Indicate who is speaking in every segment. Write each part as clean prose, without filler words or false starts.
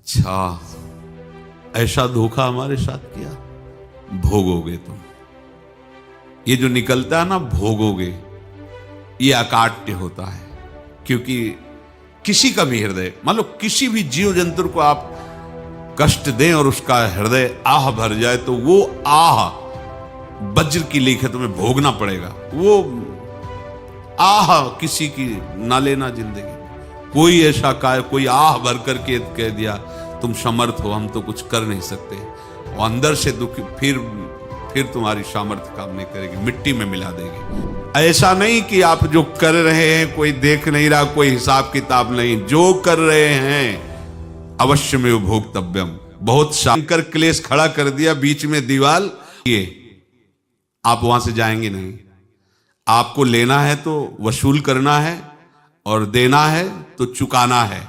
Speaker 1: अच्छा, ऐसा धोखा हमारे साथ किया, भोगोगे तुम। ये जो निकलता है ना भोगोगे, ये अकाट्य होता है। क्योंकि किसी का भी हृदय, मान लो किसी भी जीव जंतु को आप कष्ट दें और उसका हृदय आह भर जाए, तो वो आह वज्र की लेख है, तुम्हें भोगना पड़ेगा। वो आह किसी की ना लेना जिंदगी। कोई ऐसा कोई आह भर करके कह दिया तुम समर्थ हो, हम तो कुछ कर नहीं सकते, और अंदर से दुखी, फिर तुम्हारी सामर्थ्य काम नहीं करेगी, मिट्टी में मिला देगी। ऐसा नहीं कि आप जो कर रहे हैं कोई देख नहीं रहा, कोई हिसाब किताब नहीं, जो कर रहे हैं अवश्य में भोक्तव्यम। बहुत शंकर क्लेश खड़ा कर दिया बीच में दीवाल, ये आप वहां से जाएंगे नहीं। आपको लेना है तो वसूल करना है, और देना है तो चुकाना है।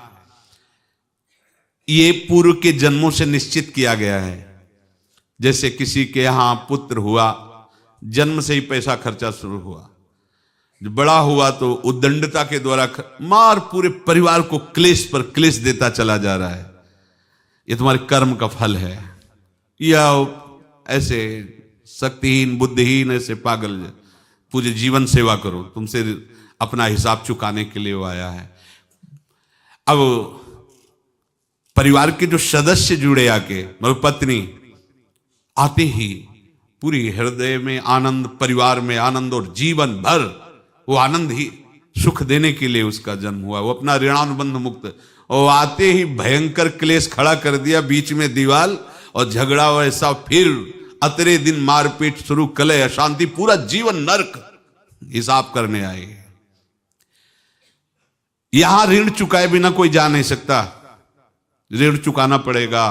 Speaker 1: ये पूर्व के जन्मों से निश्चित किया गया है। जैसे किसी के यहां पुत्र हुआ, जन्म से ही पैसा खर्चा शुरू हुआ, जो बड़ा हुआ तो उद्दंडता के द्वारा मार पूरे परिवार को क्लेश पर क्लेश देता चला जा रहा है। ये तुम्हारे कर्म का फल है। या ऐसे शक्तिहीन बुद्धिहीन ऐसे पागल पूरे जीवन सेवा करो, तुमसे अपना हिसाब चुकाने के लिए वो आया है। अब परिवार के जो सदस्य जुड़े आके, मतलब पत्नी आते ही पूरी हृदय में आनंद, परिवार में आनंद, और जीवन भर वो आनंद ही सुख देने के लिए उसका जन्म हुआ। वो अपना ऋणानुबंध मुक्त, और आते ही भयंकर क्लेश खड़ा कर दिया बीच में दीवाल, और झगड़ा वैसा, फिर अतरे दिन मारपीट शुरू, कलह अशांति, पूरा जीवन नरक हिसाब करने आए। यहां ऋण चुकाए बिना कोई जा नहीं सकता, ऋण चुकाना पड़ेगा।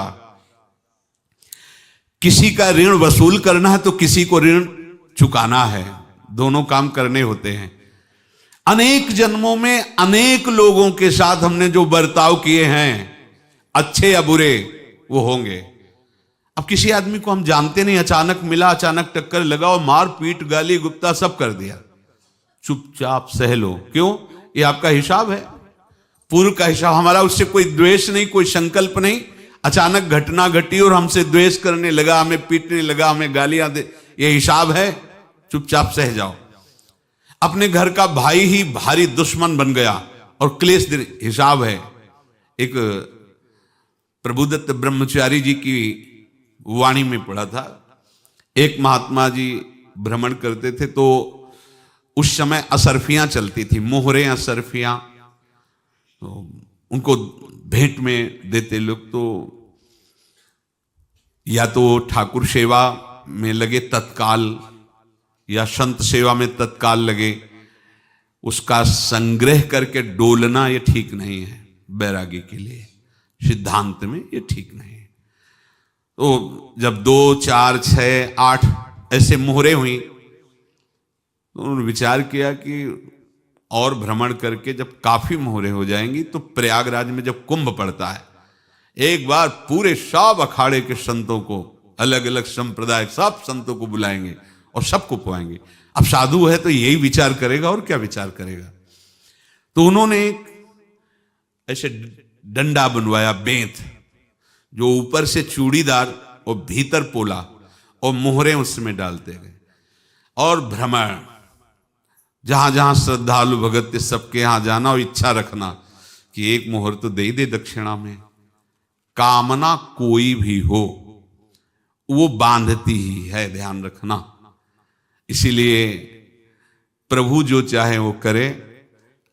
Speaker 1: किसी का ऋण वसूल करना है तो किसी को ऋण चुकाना है, दोनों काम करने होते हैं। अनेक जन्मों में अनेक लोगों के साथ हमने जो बर्ताव किए हैं, अच्छे या बुरे, वो होंगे। अब किसी आदमी को हम जानते नहीं, अचानक मिला, अचानक टक्कर लगा और मार पीट गाली गुप्ता सब कर दिया, चुपचाप सह लो। क्यों? ये आपका हिसाब है, पूर्व का हिसाब। हमारा उससे कोई द्वेष नहीं, कोई संकल्प नहीं। अचानक घटना घटी और हमसे द्वेष करने लगा, हमें पीटने लगा, हमें गालियां दे, ये हिसाब है, चुपचाप सह जाओ। अपने घर का भाई ही भारी दुश्मन बन गया और क्लेश हिसाब है। एक प्रभुदत्त ब्रह्मचारी जी की वाणी में पढ़ा था, एक महात्मा जी भ्रमण करते थे, तो उस समय असरफियां चलती थी, मोहरे असरफियां, तो उनको भेंट में देते लोग। तो या तो ठाकुर सेवा में लगे तत्काल, या संत सेवा में तत्काल लगे, उसका संग्रह करके डोलना ये ठीक नहीं है बैरागी के लिए, सिद्धांत में ये ठीक नहीं है। तो जब 2, 4, 6, 8 ऐसे मोहरे हुई, तो उन्होंने विचार किया कि और भ्रमण करके जब काफी मोहरे हो जाएंगी तो प्रयागराज में जब कुंभ पड़ता है, एक बार पूरे सब अखाड़े के संतों को, अलग अलग संप्रदाय सब संतों को बुलाएंगे और सबको पुआएंगे। अब साधु है तो यही विचार करेगा, और क्या विचार करेगा। तो उन्होंने एक ऐसे डंडा बनवाया, बेंत, जो ऊपर से चूड़ीदार और भीतर पोला, और मोहरे उसमें डालते गए। और भ्रमण, जहां जहां श्रद्धालु भगत थे सबके यहां जाना, और इच्छा रखना कि एक मोहर तो दे दे दक्षिणा में। कामना कोई भी हो वो बांधती ही है, ध्यान रखना। इसीलिए प्रभु जो चाहे वो करे,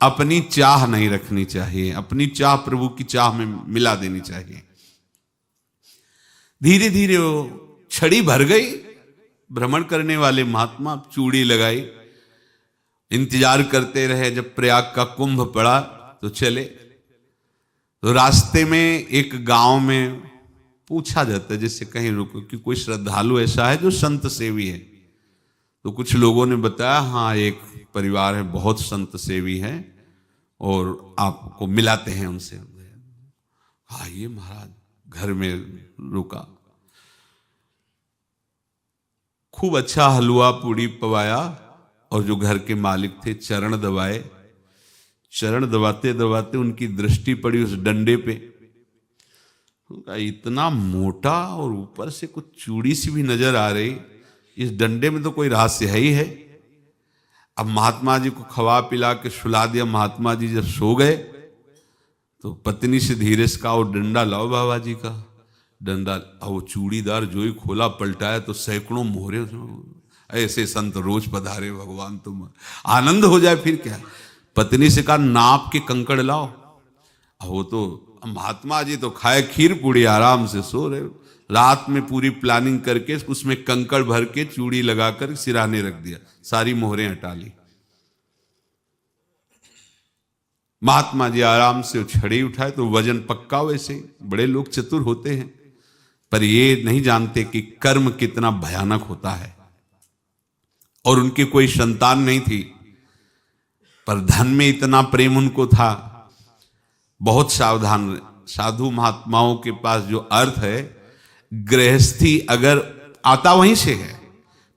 Speaker 1: अपनी चाह नहीं रखनी चाहिए, अपनी चाह प्रभु की चाह में मिला देनी चाहिए। धीरे धीरे वो छड़ी भर गई, भ्रमण करने वाले महात्मा चूड़ी लगाई, इंतजार करते रहे। जब प्रयाग का कुंभ पड़ा तो चले। तो रास्ते में एक गांव में पूछा जाता है, जैसे कहीं रुको कि कोई श्रद्धालु ऐसा है जो संत सेवी है। तो कुछ लोगों ने बताया, हाँ एक परिवार है, बहुत संत सेवी है, और आपको मिलाते हैं उनसे। हाँ ये महाराज घर में रुका, खूब अच्छा हलवा पूड़ी पवाया, और जो घर के मालिक थे चरण दबाए। चरण दबाते दबाते उनकी दृष्टि पड़ी उस डंडे पे, उनका इतना मोटा और ऊपर से कुछ चूड़ी सी भी नजर आ रही, इस डंडे में तो कोई रहस्य है ही है। अब महात्मा जी को खवा पिला के सुला दिया। महात्मा जी जब सो गए तो पत्नी से धीरे से कहा, वो डंडा लाओ बाबा जी का। डंडा, वो चूड़ीदार जो ही खोला पलटाया तो सैकड़ों मोहरे उसमें। ऐसे संत रोज पधारे भगवान, तुम आनंद हो जाए फिर क्या। पत्नी से कहा, नाप के कंकड़ लाओ। अब वो तो महात्मा जी तो खाए खीर पूड़ी, आराम से सो रहे। रात में पूरी प्लानिंग करके उसमें कंकड़ भर के चूड़ी लगाकर सिराने रख दिया, सारी मोहरें हटा ली। महात्मा जी आराम से छड़ी उठाए तो वजन पक्का। वैसे बड़े लोग चतुर होते हैं, पर ये नहीं जानते कि कर्म कितना भयानक होता है। और उनकी कोई संतान नहीं थी, पर धन में इतना प्रेम उनको था। बहुत सावधान। साधु महात्माओं के पास जो अर्थ है, गृहस्थी अगर आता वहीं से है,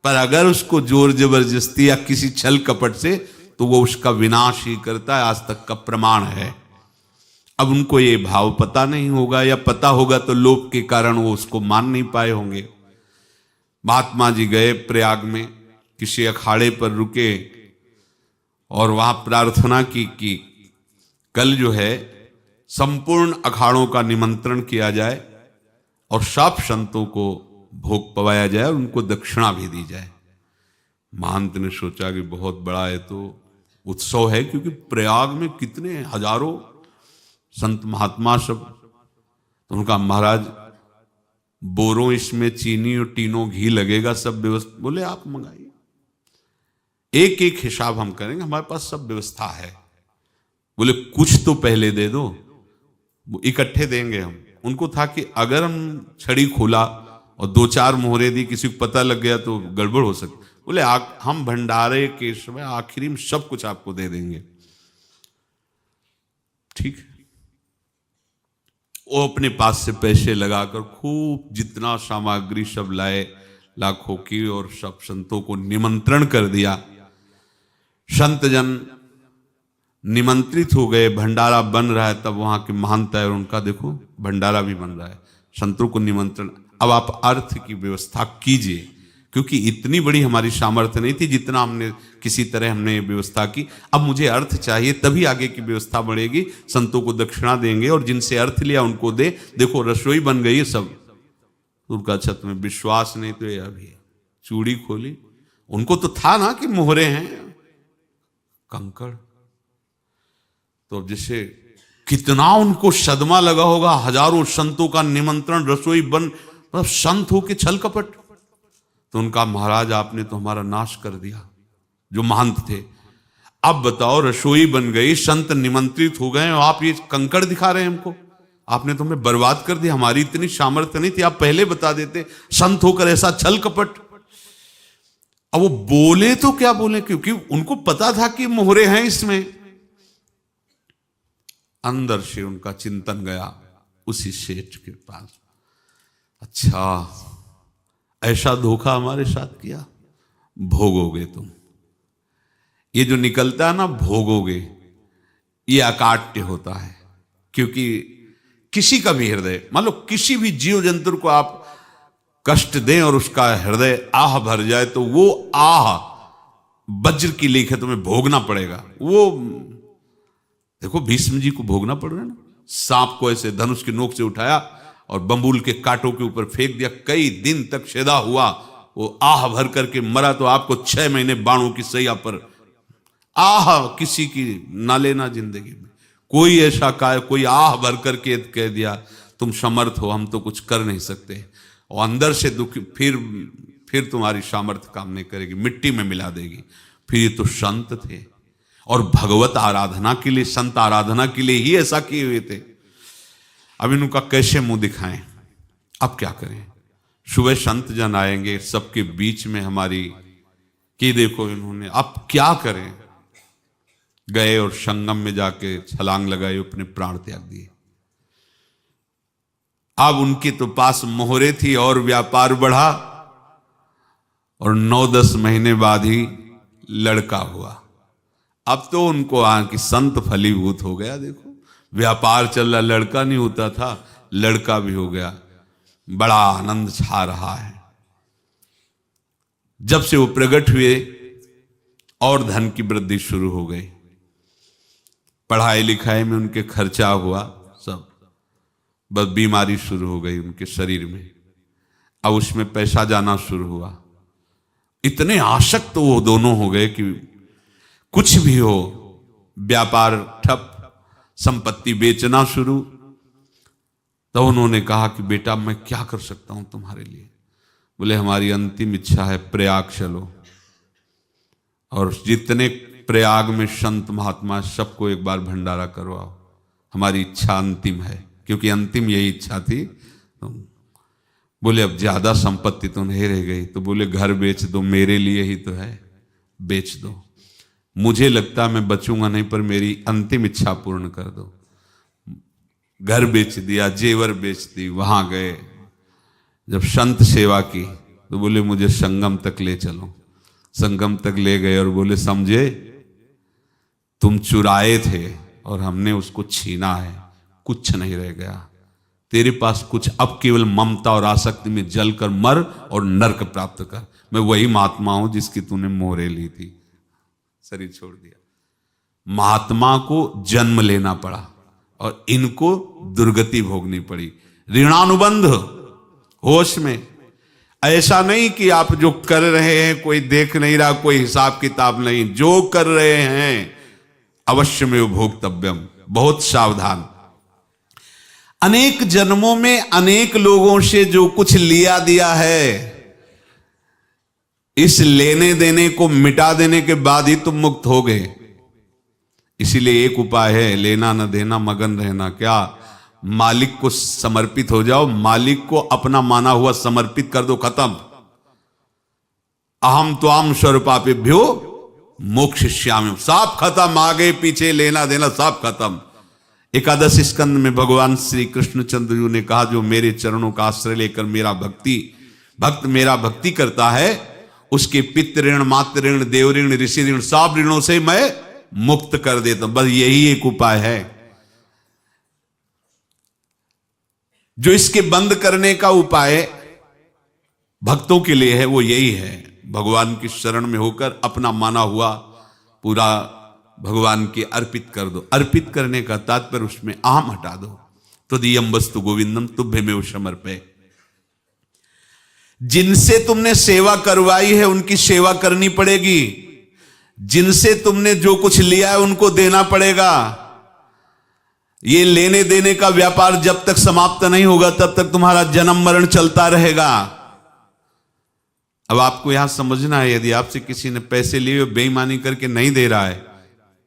Speaker 1: पर अगर उसको जोर जबरदस्ती या किसी छल कपट से, तो वो उसका विनाश ही करता है। आज तक का प्रमाण है। अब उनको ये भाव पता नहीं होगा, या पता होगा तो लोभ के कारण वो उसको मान नहीं पाए होंगे। महात्मा जी गए प्रयाग में, किसी अखाड़े पर रुके और वहां प्रार्थना की कि कल जो है संपूर्ण अखाड़ों का निमंत्रण किया जाए और सब संतों को भोग पवाया जाए और उनको दक्षिणा भी दी जाए। महंत ने सोचा कि बहुत बड़ा है तो उत्सव है, क्योंकि प्रयाग में कितने हजारों संत महात्मा सब। तो उनका, महाराज बोरों इसमें चीनी और टीनों घी लगेगा, सब व्यवस्था। बोले आप मंगाइए, एक एक हिसाब हम करेंगे, हमारे पास सब व्यवस्था है। बोले कुछ तो पहले दे दो, इकट्ठे देंगे हम। उनको था कि अगर हम छड़ी खोला और दो चार मोहरे दी, किसी को पता लग गया तो गड़बड़ हो सकती। बोले हम भंडारे के समय आखिरी में सब कुछ आपको दे देंगे। ठीक है। वो अपने पास से पैसे लगाकर खूब जितना सामग्री सब लाए, लाखों की, और सब संतों को निमंत्रण कर दिया। संत जन निमंत्रित हो गए, भंडारा बन रहा है। तब वहां के महंत है और उनका देखो भंडारा भी बन रहा है, संतों को निमंत्रण। अब आप अर्थ की व्यवस्था कीजिए, क्योंकि इतनी बड़ी हमारी सामर्थ्य नहीं थी जितना हमने किसी तरह हमने व्यवस्था की। अब मुझे अर्थ चाहिए, तभी आगे की व्यवस्था बढ़ेगी। संतों को दक्षिणा देंगे और जिनसे अर्थ लिया उनको दे। देखो रसोई बन गई है सब। उनका छत में विश्वास नहीं तो ये अभी चूड़ी खोली। उनको तो था ना कि मोहरे हैं, कंकड़। तो जैसे कितना उनको सदमा लगा होगा। हजारों संतों का निमंत्रण, रसोई बन, मतलब संत हो के छल कपट। तो उनका, महाराज आपने तो हमारा नाश कर दिया, जो महंत थे। अब बताओ, रसोई बन गई, संत निमंत्रित हो गए और आप ये कंकड़ दिखा रहे हैं हमको। आपने तो हमें बर्बाद कर दिया। हमारी इतनी सामर्थ्य नहीं थी, आप पहले बता देते। संत होकर ऐसा छल कपट। अब वो बोले तो क्या बोले, क्योंकि उनको पता था कि मोहरे हैं इसमें। अंदर से उनका चिंतन गया उसी सेठ के पास, अच्छा ऐसा धोखा हमारे साथ किया, भोगोगे तुम। ये जो निकलता है ना भोगोगे, ये अकाट्य होता है। क्योंकि किसी का भी हृदय, मान लो किसी भी जीव जंतु को आप कष्ट दें और उसका हृदय आह भर जाए, तो वो आह वज्र की लेख है, तुम्हें भोगना पड़ेगा। वो देखो भीष्म जी को भोगना पड़ रहा है ना। सांप को ऐसे धनुष की नोक से उठाया और बंबूल के कांटों के ऊपर फेंक दिया, कई दिन तक शेदा हुआ, वो आह भर करके मरा। तो आपको 6 महीने बाणों की सैया पर आह किसी की ना लेना जिंदगी में। कोई ऐसा कोई आह भर करके कह दिया तुम समर्थ हो, हम तो कुछ कर नहीं सकते, और अंदर से दुखी, फिर तुम्हारी सामर्थ्य काम नहीं करेगी, मिट्टी में मिला देगी। फिर ये तो संत थे और भगवत आराधना के लिए, संत आराधना के लिए ही ऐसा किए हुए थे। अब इनका कैसे मुंह दिखाएं, अब क्या करें। सुबह संत जन आएंगे, सबके बीच में हमारी कि देखो इन्होंने, अब क्या करें। गए और संगम में जाके छलांग लगाई, अपने प्राण त्याग दिए। अब उनके तो पास मोहरे थी और व्यापार बढ़ा, और 9-10 महीने बाद ही लड़का हुआ। अब तो उनको कि संत फलीभूत हो गया। देखो व्यापार चल रहा, लड़का नहीं होता था, लड़का भी हो गया, बड़ा आनंद छा रहा है। जब से वो प्रकट हुए और धन की वृद्धि शुरू हो गई, पढ़ाई लिखाई में उनके खर्चा हुआ सब, बस बीमारी शुरू हो गई उनके शरीर में। अब उसमें पैसा जाना शुरू हुआ। इतने आसक्त तो वो दोनों हो गए कि कुछ भी हो, व्यापार ठप, संपत्ति बेचना शुरू। तो उन्होंने कहा कि बेटा मैं क्या कर सकता हूं तुम्हारे लिए? बोले हमारी अंतिम इच्छा है प्रयाग चलो, और जितने प्रयाग में संत महात्मा सबको एक बार भंडारा करवाओ, हमारी इच्छा अंतिम है। क्योंकि अंतिम यही इच्छा थी। तो बोले अब ज्यादा संपत्ति तो नहीं रह गई। तो बोले घर बेच दो, मेरे लिए ही तो है, बेच दो। मुझे लगता मैं बचूंगा नहीं, पर मेरी अंतिम इच्छा पूर्ण कर दो। घर बेच दिया, जेवर बेच दी। वहां गए, जब संत सेवा की तो बोले मुझे संगम तक ले चलो। संगम तक ले गए और बोले समझे तुम चुराए थे और हमने उसको छीना है, कुछ नहीं रह गया तेरे पास कुछ, अब केवल ममता और आसक्ति में जलकर मर और नरक प्राप्त कर। मैं वही महात्मा हूं जिसकी तूने मोहरे ली थी, शरीर छोड़ दिया। महात्मा को जन्म लेना पड़ा और इनको दुर्गति भोगनी पड़ी। ऋणानुबंध, होश में। ऐसा नहीं कि आप जो कर रहे हैं कोई देख नहीं रहा, कोई हिसाब किताब नहीं, जो कर रहे हैं अवश्य में भोक्तव्यम। बहुत सावधान। अनेक जन्मों में अनेक लोगों से जो कुछ लिया दिया है, इस लेने देने को मिटा देने के बाद ही तुम मुक्त हो गए। इसीलिए एक उपाय है, लेना न देना मगन रहना। क्या? मालिक को समर्पित हो जाओ, मालिक को अपना माना हुआ समर्पित कर दो, खत्म। अहम त्वाम स्वरूपापेभ्यो मोक्षयिष्यामि, सब खत्म। आगे पीछे लेना देना सब खत्म। एकादश स्कंद में भगवान श्री कृष्णचंद्र जी ने कहा जो मेरे चरणों का आश्रय लेकर भक्त मेरा भक्ति करता है, उसके पितृ ऋण, मातृ ऋण, देव ऋण, ऋषि ऋण, सब ऋणों से मैं मुक्त कर देता हूं। बस यही एक उपाय है जो इसके बंद करने का उपाय भक्तों के लिए है। वो यही है, भगवान की शरण में होकर अपना माना हुआ पूरा भगवान के अर्पित कर दो। अर्पित करने का तात्पर्य उसमें अहम हटा दो। तो दियम वस्तु गोविंदम तुभ्यमेव समर्पये। जिनसे तुमने सेवा करवाई है उनकी सेवा करनी पड़ेगी। जिनसे तुमने जो कुछ लिया है उनको देना पड़ेगा। ये लेने देने का व्यापार जब तक समाप्त नहीं होगा तब तक तुम्हारा जन्म मरण चलता रहेगा। अब आपको यहां समझना है, यदि आपसे किसी ने पैसे लिए बेईमानी करके नहीं दे रहा है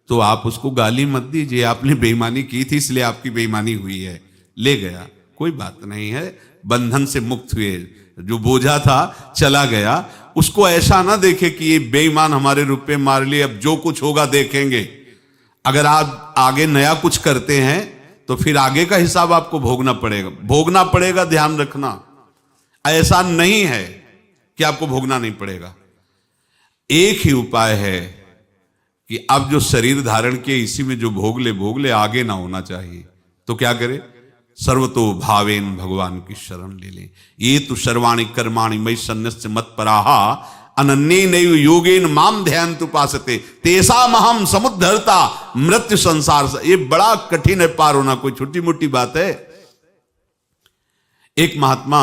Speaker 1: तो आप उसको गाली मत दीजिए, आपने बेईमानी की थी इसलिए आपकी बेईमानी हुई है, ले गया, कोई बात नहीं है, बंधन से मुक्त हुए, जो बोझा था चला गया। उसको ऐसा ना देखे कि ये बेईमान हमारे रुपए मार लिए, अब जो कुछ होगा देखेंगे। अगर आप आगे नया कुछ करते हैं तो फिर आगे का हिसाब आपको भोगना पड़ेगा, ध्यान रखना। ऐसा नहीं है कि आपको भोगना नहीं पड़ेगा। एक ही उपाय है कि अब जो शरीर धारण किए इसी में जो भोग ले, आगे ना होना चाहिए। तो क्या करे? सर्वतो भावेन भगवान की शरण ले ले। ये तो सर्वाणि कर्माणि मयि सन्न्यस्य मत्पराहा अनन्येनैव योगेन माम ध्यायन्तु उपासते तेषामहं समुद्धर्ता मृत्यु संसार से। ये बड़ा कठिन है पार होना, कोई छोटी मोटी बात है। एक महात्मा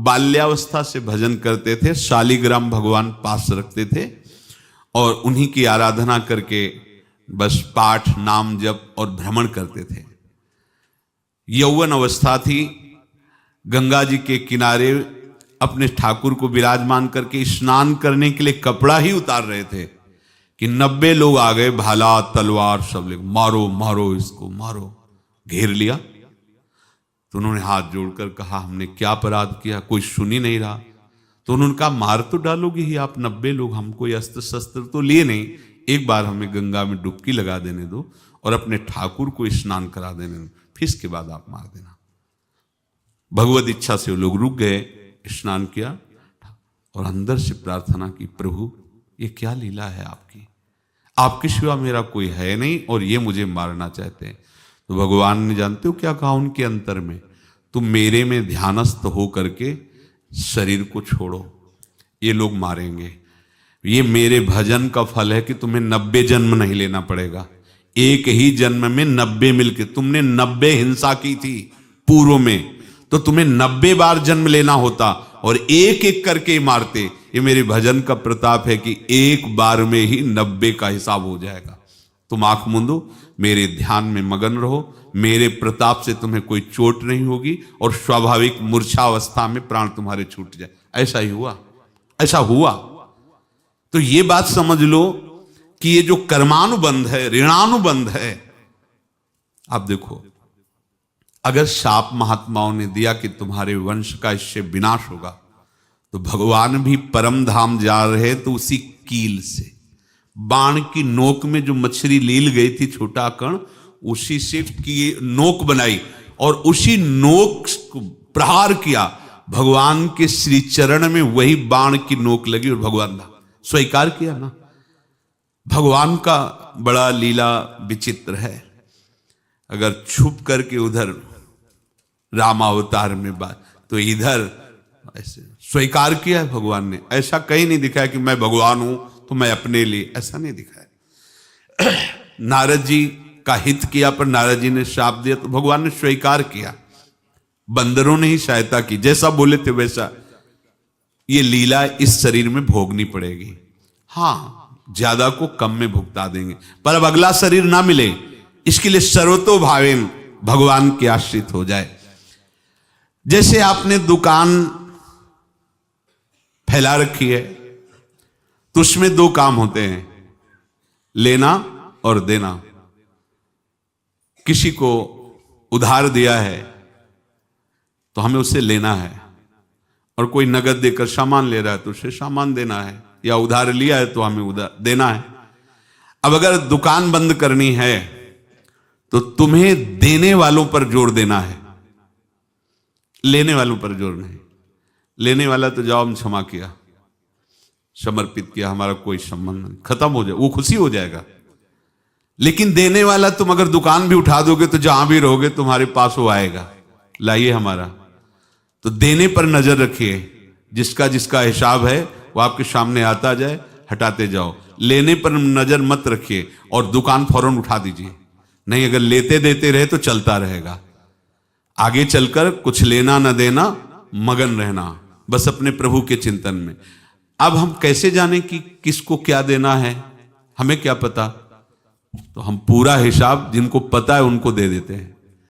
Speaker 1: बाल्यावस्था से भजन करते थे, शालिग्राम भगवान पास रखते थे और उन्हीं की आराधना करके बस पाठ, नाम, जप और भ्रमण करते थे। यौवन अवस्था थी, गंगा जी के किनारे अपने ठाकुर को विराजमान करके स्नान करने के लिए कपड़ा ही उतार रहे थे कि 90 लोग आ गए, भाला तलवार सब ले, मारो मारो इसको मारो, घेर लिया। तो उन्होंने हाथ जोड़कर कहा हमने क्या अपराध किया? कोई सुन ही नहीं रहा। तो उन्होंने कहा मार तो डालोगे ही आप, 90 लोग, हम कोई अस्त्र शस्त्र तो लिए नहीं, एक बार हमें गंगा में डुबकी लगा देने दो और अपने ठाकुर को स्नान करा देने दो, फिर इसके बाद आप मार देना। भगवत इच्छा से वो लोग रुक गए, स्नान किया और अंदर से प्रार्थना की, प्रभु ये क्या लीला है आपकी, आपके सिवा मेरा कोई है नहीं और ये मुझे मारना चाहते हैं। तो भगवान ने जानते हो क्या कहा उनके अंतर में? तुम मेरे में ध्यानस्थ हो करके शरीर को छोड़ो, ये लोग मारेंगे। ये मेरे भजन का फल है कि तुम्हें 90 जन्म नहीं लेना पड़ेगा, एक ही जन्म में 90 मिलके। तुमने 90 हिंसा की थी पूर्व में, तो तुम्हें 90 बार जन्म लेना होता और एक एक करके मारते। ये मेरे भजन का प्रताप है कि एक बार में ही 90 का हिसाब हो जाएगा। तुम आंख मूंदो, मेरे ध्यान में मगन रहो, मेरे प्रताप से तुम्हें कोई चोट नहीं होगी और स्वाभाविक मूर्छावस्था में प्राण तुम्हारे छूट जाए। ऐसा ही हुआ, ऐसा हुआ। तो ये बात समझ लो कि ये जो कर्मानुबंध है, ऋणानुबंध है। आप देखो, अगर शाप महात्माओं ने दिया कि तुम्हारे वंश का इससे विनाश होगा, तो भगवान भी परम धाम जा रहे तो उसी कील से, बाण की नोक में जो मछली लील गई थी, छोटा कण, उसी से की नोक बनाई और उसी नोक को प्रहार किया। भगवान के श्री चरण में वही बाण की नोक लगी और भगवान ने स्वीकार किया ना। भगवान का बड़ा लीला विचित्र है। अगर छुप करके उधर रामावतार में बात, तो इधर ऐसे स्वीकार किया है भगवान ने। ऐसा कहीं नहीं दिखाया कि मैं भगवान हूं तो मैं अपने लिए, ऐसा नहीं दिखाया। नारद जी का हित किया पर नारद जी ने शाप दिया तो भगवान ने स्वीकार किया। बंदरों ने ही सहायता की, जैसा बोले थे वैसा। ये लीला इस शरीर में भोगनी पड़ेगी। हाँ, ज्यादा को कम में भुगता देंगे, पर अब अगला शरीर ना मिले, इसके लिए सर्वतो भावेन भगवान के आश्रित हो जाए। जैसे आपने दुकान फैला रखी है तो उसमें दो काम होते हैं, लेना और देना। किसी को उधार दिया है तो हमें उसे लेना है, और कोई नगद देकर सामान ले रहा है तो उसे सामान देना है, या उधार लिया है तो हमें उधार देना है। अब अगर दुकान बंद करनी है तो तुम्हें देने वालों पर जोर देना है, लेने वालों पर जोर नहीं। लेने वाला तो जाओ हम क्षमा किया, समर्पित किया, हमारा कोई संबंध नहीं, खत्म हो जाए, वो खुशी हो जाएगा। लेकिन देने वाला तुम अगर दुकान भी उठा दोगे तो जहां भी रहोगे तुम्हारे पास वो आएगा, लाइए हमारा। तो देने पर नजर रखिए, जिसका जिसका हिसाब है वो आपके सामने आता जाए, हटाते जाओ। लेने पर नजर मत रखिए और दुकान फौरन उठा दीजिए, नहीं अगर लेते देते रहे तो चलता रहेगा। आगे चलकर कुछ लेना न देना, मगन रहना बस अपने प्रभु के चिंतन में। अब हम कैसे जाने कि किसको क्या देना है, हमें क्या पता? तो हम पूरा हिसाब जिनको पता है उनको दे देते हैं।